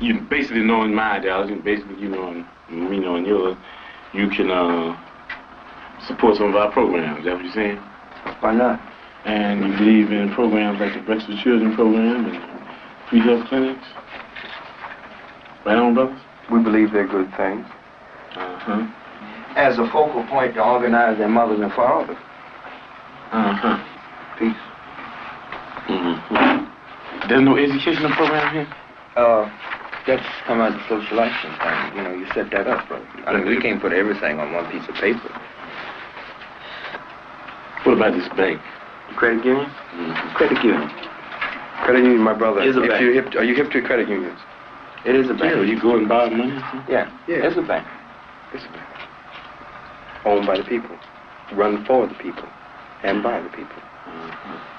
you basically knowing my ideology, basically you knowing me knowing yours, you can support some of our programs. Is that what you're saying? Why not? And you believe in programs like the Breakfast with Children program and free health clinics? Right on, brothers? We believe they're good things. Uh-huh. As a focal point to organize their mothers and fathers. Uh-huh. Peace. Mm-hmm. There's no educational program here? That's come out of the social action thing. You know, you set that up, brother. I mean, we can't put everything on one piece of paper. What about this bank? Credit union? Mm-hmm. Credit union. Credit union, my brother. Is a bank. Are you hip to credit unions? It is a bank. Yeah, you go and borrow money? Yeah. It's a bank. It's a bank. Owned by the people. Run for the people. And by the people. Mm-hmm.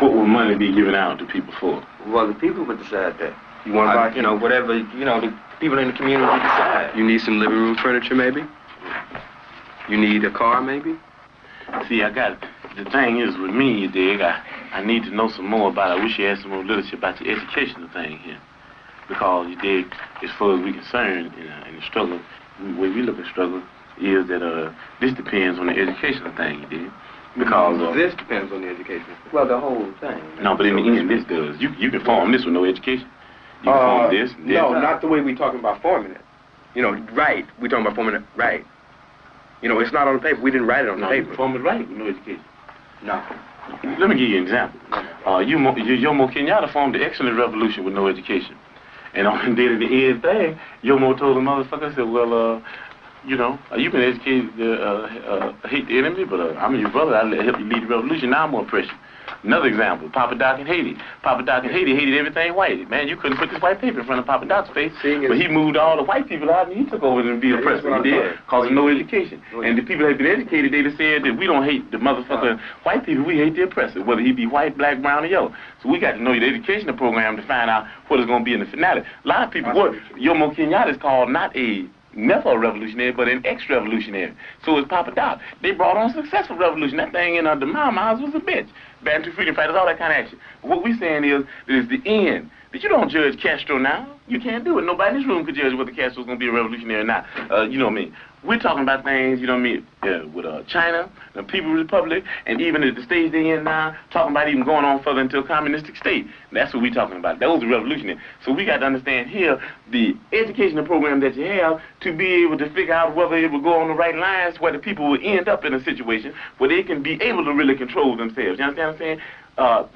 What will money be given out to people for? Well, the people would decide that. You want to buy, you know, whatever, you know, the people in the community decide. You need some living room furniture, maybe? You need a car, maybe? See, the thing is with me, you dig, I need to know some more about it. I wish you had some more literature about the educational thing here. Because, you dig, as far as we're concerned in the struggle, the way we look at struggle is that this depends on the educational thing, you dig. Because this depends on the education. Well, the whole thing. No, but in the end, this does. You can form this with no education. You can form this and this. No, not the way we're talking about forming it. You know, right. We're talking about forming it right. You know, it's not on the paper. We didn't write it on the paper. You can form it right with no education. No. Let me give you an example. Jomo Kenyatta formed the excellent revolution with no education. And on the end thing, Jomo told the motherfucker, said, well, you know, you been educated hate the enemy, but I'm your brother. I'll help you lead the revolution. Now I'm gonna oppress you. Another example, Papa Doc in Haiti. Papa Doc in Haiti hated everything white. Man, you couldn't put this white paper in front of Papa Doc's face. But he moved all the white people out and he took over and be oppressed. He did, cause of no education. And the people that had been educated, they just said that we don't hate the motherfucker white people, we hate the oppressor, whether he be white, black, brown, or yellow. So we got to know the educational program to find out what is gonna be in the finale. A lot of people, Jomo Kenyatta is called not a never a revolutionary, but an ex-revolutionary. So is Papa Doc. They brought on a successful revolution. That thing in the Mao's was a bitch. Bantu freedom fighters, all that kind of action. What we saying is the end. But you don't judge Castro now. You can't do it. Nobody in this room could judge whether Castro's going to be a revolutionary or not. You know what I mean? We're talking about things, you know what I mean, with China, the People's Republic, and even at the stage they're in now, talking about even going on further into a communistic state. That's what we're talking about. Those are revolutionary. So we got to understand here the educational program that you have to be able to figure out whether it will go on the right lines where the people will end up in a situation where they can be able to really control themselves. You understand what I'm saying?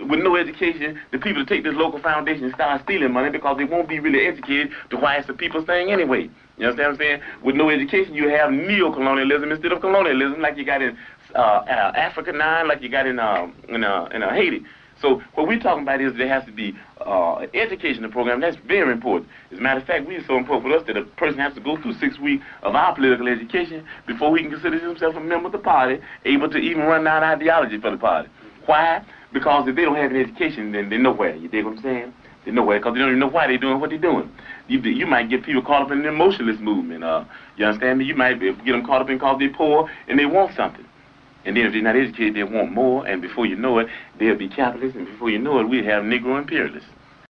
With no education, the people that take this local foundation and start stealing money because they won't be really educated to why it's the people's thing anyway. You understand what I'm saying? With no education, you have neo-colonialism instead of colonialism, like you got in Africa now, like you got in Haiti. So what we're talking about is there has to be an educational program. That's very important. As a matter of fact, it's so important for us that a person has to go through 6 weeks of our political education before he can consider himself a member of the party, able to even run down ideology for the party. Why? Because if they don't have an education, then they're nowhere. You dig what I'm saying? They're nowhere because they don't even know why they're doing what they're doing. You might get people caught up in the emotionalist movement. You understand me? You might get them caught up in because they're poor and they want something. And then if they're not educated, they want more. And before you know it, they'll be capitalists. And before you know it, we'll have Negro imperialists.